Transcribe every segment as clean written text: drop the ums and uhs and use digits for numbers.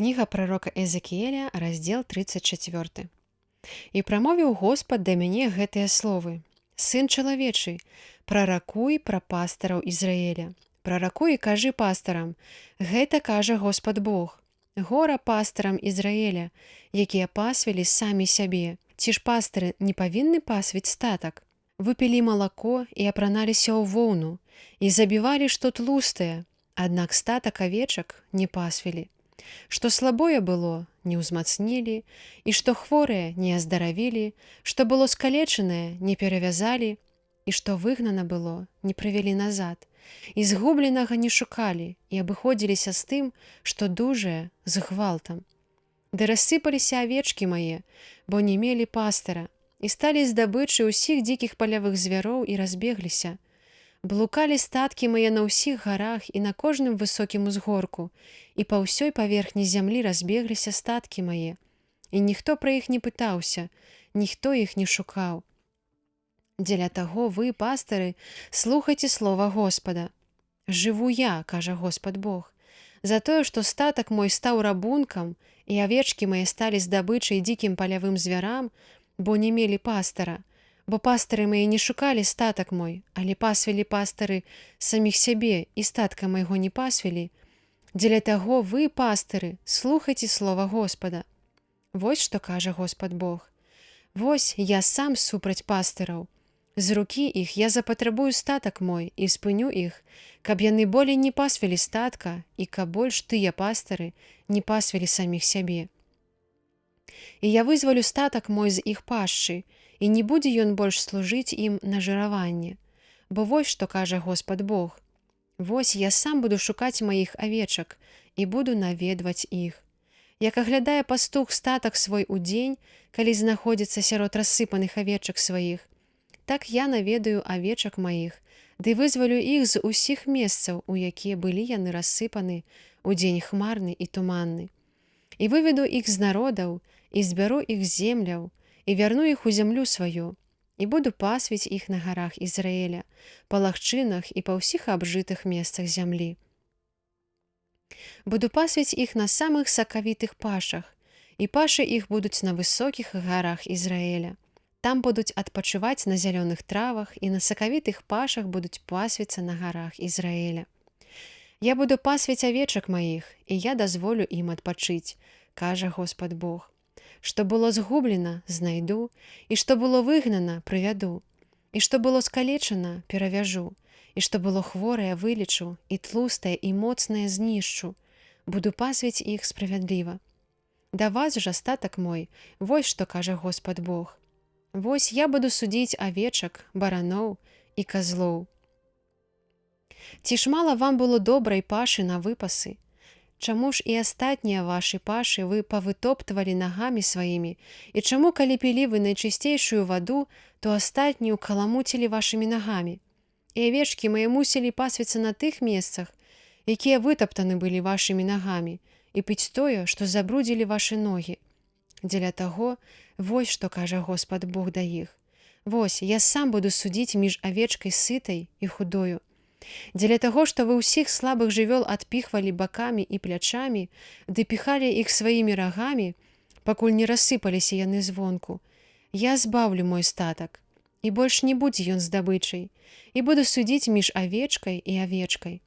Кніга прарока Эзекіеля, раздзел 34. І прамовіў Господ да мяне гэтыя словы: «Сын чалавечы, праракуй пра пастараў Ізраіля. Праракуй і кажы пастарам: гэта кажа Господ Бог. Гора пастарам Ізраіля, якія пасвілі самі сябе. Ці ж пастары не павінны пасвіць статак? Вы пілі малако і апраналіся ў воўну, і забівалі, што тлустае, аднак статак авечак не пасвілі. Што слабое было, не ўзмацнілі, і што хворыя не аздаравілі, што было скалечанае, не перавязалі, і што выгнана было, не прывялі назад, і згубленага не шукалі, і абыходзіліся з тым, што дужае, з гвалтам. Ды рассыпаліся авечкі мае, бо не мелі пастара, і сталі здабычай усіх дзікіх палявых звяроў і разбегліся. Блукалі статкі мае на ўсіх гарах і на кожным высокім узгорку, і па ўсёй паверхні зямлі разбегліся статкі мае. І ніхто пра іх не пытаўся, ніхто іх не шукаў. Дзеля таго вы, пастары, слухайце слова Господа. Жыву я, кажа Господ Бог, за тое, што статак мой стаў рабункам, і авечкі мае сталі здабычай дзікім палявым звярам, бо не мелі пастара. Бо пастары мае не шукалі статак мой, але пасвілі пастары саміх сябе, і статка майго не пасвілі. Дзеля таго вы, пастары, слухайце слова Господа. Вось што кажа Господ Бог. Вось я сам супраць пастыраў. З рукі іх я запатрабую статак мой і спыню іх, каб яны болей не пасвілі статка і каб больш тыя пастары не пасвілі саміх сябе. І я вызвалю статак мой з іх пашчы, і не будзе ён больш служыць ім на жыраванне. Бо вось што кажа Господ Бог. Вось я сам буду шукаць маіх авечак і буду наведваць іх. Як аглядае пастух статак свой удзень, калі знаходзіцца сярод рассыпаных авечак сваіх, так я наведаю авечак маіх, ды вызвалю іх з усіх месцаў, у якія былі яны рассыпаны у дзень хмарны і туманны. І выведу іх з народаў, і збяру іх з земляў, і вярну іх у зямлю сваю, і буду пасвіць іх на гарах Ізраіля, па лагчынах і па ўсіх абжытых месцах зямлі. Буду пасвіць іх на самых сакавітых пашах, і пашы іх будуць на высокіх гарах Ізраіля. Там будуць адпачываць на зялёных травах, і на сакавітых пашах будуць пасвіцца на гарах Ізраіля. Я буду пасвіць авечак маіх, і я дазволю ім адпачыць, кажа Господ Бог. Што было згублена, знайду, і што было выгнана, прывяду, і што было скалечана, перавяжу, і што было хворае, вылечу, і тлустае, і моцнае знішчу. Буду пасвіць іх справядліва. Да вас жа статак мой, вось што кажа Господ Бог. Вось я буду судзіць авечак, бараноў і казлоў. Ці ж мала вам было добрай пашы на выпасы? Чаму ж і астатнія вашы пашы вы павытоптвалі нагамі сваімі, і чаму, калі пілі вы найчысцейшую ваду, то астатнюю каламуцілі вашымі нагамі? І авечкі мае мусілі пасвіцца на тых месцах, якія вытаптаны былі вашымі нагамі, і піць тое, што забрудзілі вашы ногі. Дзеля таго, вось што кажа Господ Бог да іх. Вось, я сам буду судзіць між авечкай сытай і худою. Дзеля таго, што вы ўсіх слабых жывёл адпіхвалі бакамі і плячамі, ды піхалі іх сваімі рагамі, пакуль не рассыпаліся яны звонку, я збаўлю мой статак, і больш не будзе ён здабычай, і буду судзіць між авечкай і авечкай.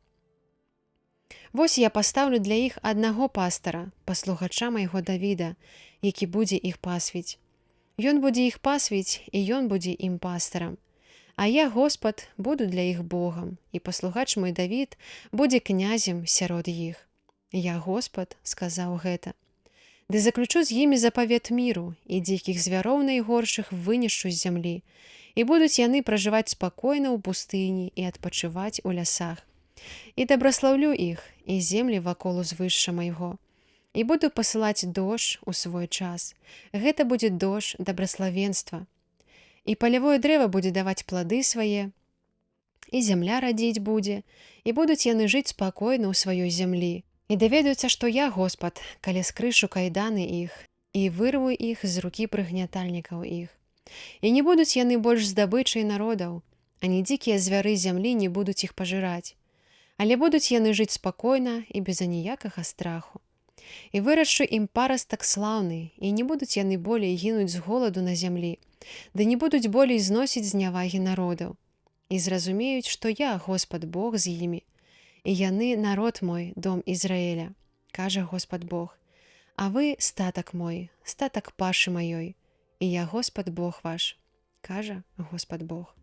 Вось я пастаўлю для іх аднаго пастара, паслугача майго Давіда, які будзе іх пасвіць. Ён будзе іх пасвіць, і ён будзе ім пастарам. А я, Господ, буду для іх Богам, і паслугач мой Давід будзе князем сярод іх. Я, Господ, сказаў гэта. Ды заключу з імі запавет міру, і дзікіх звяроў найгоршых вынішчу з зямлі, і будуць яны пражываць спакойна ў пустыні і адпачываць у лясах. І дабраслаўлю іх, і землі вакол узвышша майго. І буду пасылаць дождж у свой час. Гэта будзе дождж дабраславенства. І палявое дрэва будзе даваць плады свае, і зямля радзіць будзе, і будуць яны жыць спакойна ў сваёй зямлі. І даведаюцца, што я, Господ, калі скрышу кайданы іх, і вырву іх з рукі прыгнятальнікаў іх. І не будуць яны больш здабычай народаў, ані дзікія звяры зямлі не будуць іх пажыраць. Але будуць яны жыць спакойна і без аніякага страху. І вырашчу ім парастак слаўны, і не будуць яны болей гінуць з голаду на зямлі, ды не будуць болей зносіць знявагі народаў. І зразумеюць, што я, Господ Бог, з імі, і яны народ мой, дом Ізраіля, кажа Господ Бог. А вы статак мой, статак пашы маёй, і я Господ Бог ваш, кажа Господ Бог.